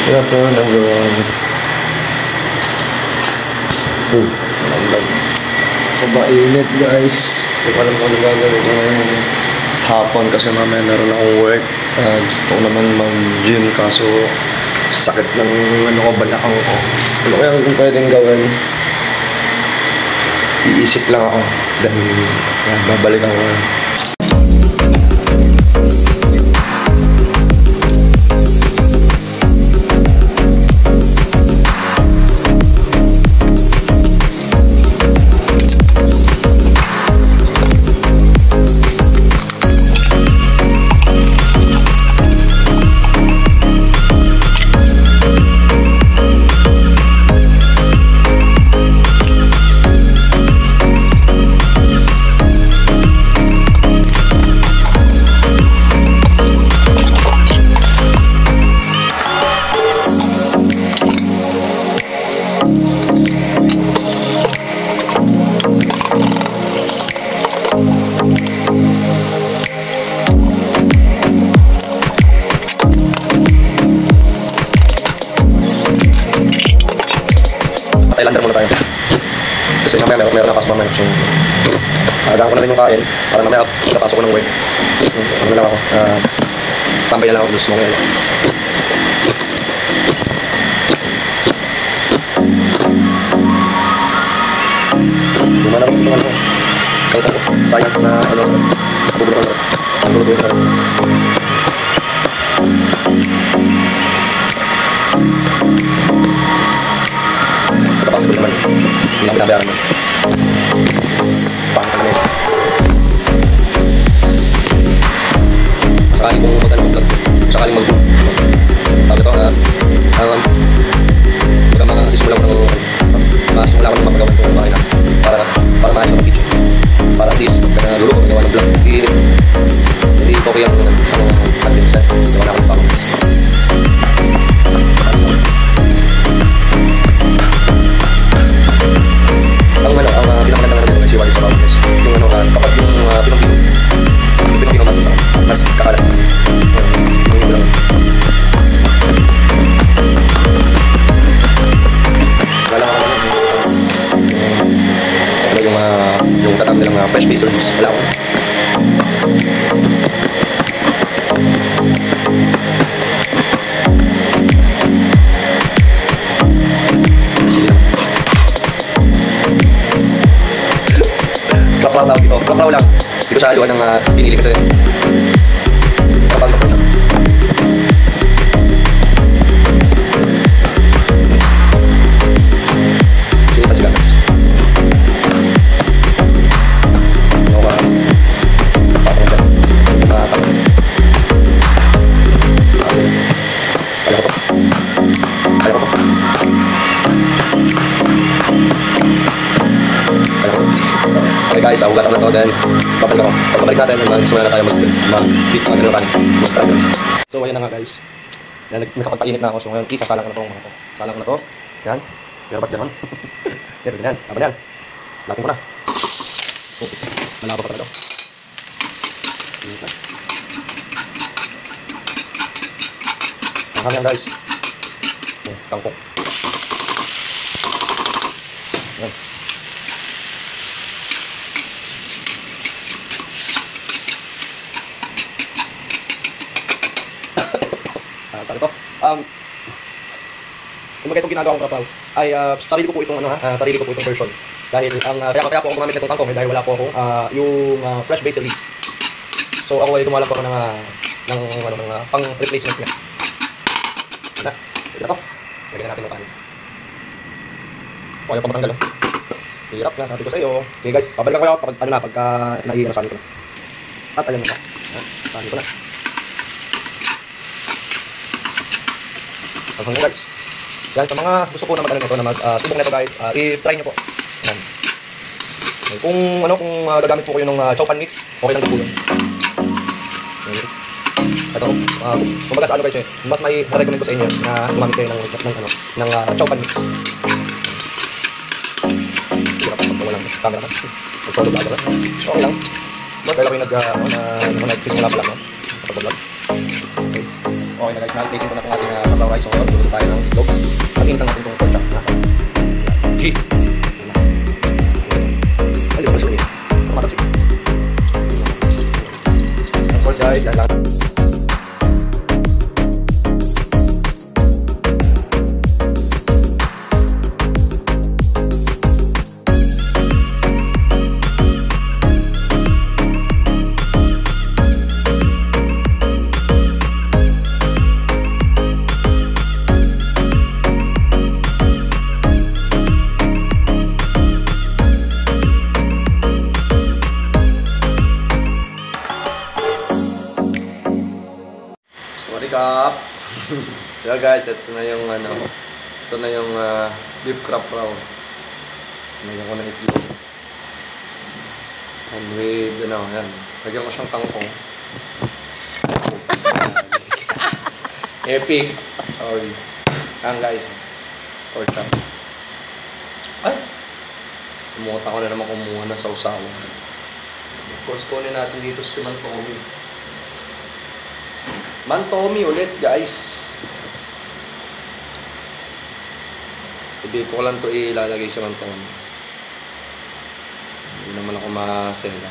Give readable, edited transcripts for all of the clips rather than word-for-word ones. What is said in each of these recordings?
Kaya po nagawa. Malamdag. Sobrang init guys. Hindi ko alam kung ano gagawin ko ngayon. Hapon kasi mamaya meron akong work. Gusto ko naman mag-gym kaso sakit ng balakang ko. Ano kaya kung pwedeng gawin? Iisip lang ako. Dahil babalik ako. Thailander muna tayo. Kasi mamaya meron na pasok mamaya. So, agahan ko na rin yung kain para mamaya kapasok ko ng work. Ano na lang ako. Tambay na lang ako. Gusto mo ngayon. Lumana ako sa mga ano. Kautan ko. Sayang na ano. Bubulok ako. Bubulok ako. Kapasok ko naman. Hindi lang pinabayaan mo. Pangit ka naman yun. Sakaling kong mag-vlog. Sakaling mag-vlog. Tawag ito baka masisimula ko ng masisimula ko ng mapagawa ko ng bahay na para maayos ako ng video. Para at least pagka naluloko gawa ng vlog. Hindi okay ang content set. Gawa na ako ng pangit. Ang pinakamagandang ng siwali sa podcast. Yung kapag yung pinong-pino mas kakalas na. Yung lang. Wala ka naman yung tatang nilang fresh basil juice. Wala ko. Klapraw tawag dito. Klapraw lang. Dito sa haluan ng pinili kasi. Kapag lang. Sinita sila guys. Ano ba? Patong dyan. Patong. Kaya ko to. Kaya ko to. Okay guys, hugasan ko na ito, then babalik ako. Pagkabalik natin, magsimula na tayo mag-beat, mag-try guys. So ayan na nga guys. Yan, nakapagpainit na ako. So ngayon, isasalang ko na ito. Salang ko na ito. Yan. Pero ba't gano'n? Pero ganyan. Laban yan. Latin ko na. Malabo pa talaga ito. Ang hanggang guys. Tangkok. Yan. Kumbaga itong ginagawa kong kapaw ay sarili ko po itong sarili ko po itong version. Dahil ang kaya po ako gumamit nitong tangkong dahil wala po akong yung fresh basil leaves. So ako ay gumawa po ako ng pang replacement niya. Na, ito to. Lagyan natin yung kanin. Ayaw pa matanggal. Hirap na, sabi ko sa iyo. Okay guys, pabalik ko pag pagka naiiyan sabi ko na. At ayan na. Sabi ko na. Ang guys. Yan, sa mga gusto po na mag-ano nito, na mag-subok nito guys, i-try nyo po. Yan. Kung gagamit po kayo ng chow pan mix, okay lang po yun. Ito, kumbaga sa ano guys mas may recommend ko sa inyo na gumamit kayo ng chow pan mix. Hindi ka pa walang camera ka. Mag-solo vlog ka. So, okay lang. Kaya kayo nagsisimula pa lang, no? Kapag vlog. Okay. Okay na guys, na-taking ko na itong ating sabaw rice. So ngayon, luluto tayo ng itlog. Pag-initan natin itong pork chop. Nasa. Okay. Ayun, kasi ulit. Tumatasik. Of course guys, yan lang. Kap. Yeah guys, ito na yung beef crab roll. Lagyan ko ng itlog. And with yan. Lagyan ko siyang kangkong. Epic. Sorry. Yan guys. Pork chop. Ay! Kumuha ko na naman kumuha ng sausawan. Of course, kunin natin dito si Mantomi. Mantomi ulit guys. Dito ko lang ito ilalagay sa Mantomi. Hindi naman ako masela.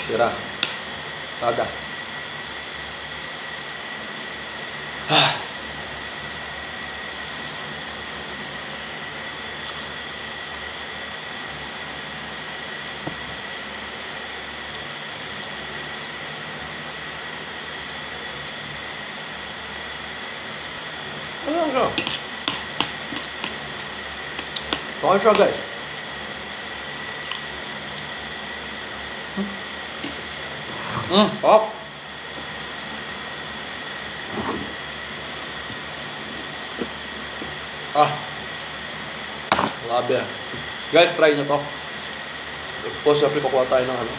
Tira. Tada. Ano siya? Okay siya guys. Pop! Grabe. Guys, try nyo to. Tapos, syempre, kukuha tayo ng ano.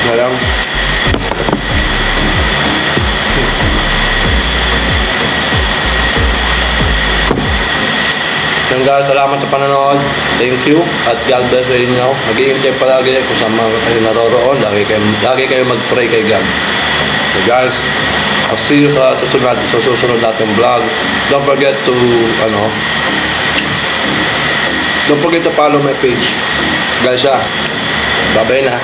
Ngayon. So guys, salamat sa panonood. Thank you. At God bless sa inyo. Mag-iintay palagi kung saan mga kayo naroroon. Lagi kayo mag-pray kay God. So guys, I'll see you sa susunod natin vlog. Don't forget to follow my page. Guys, bye-bye na.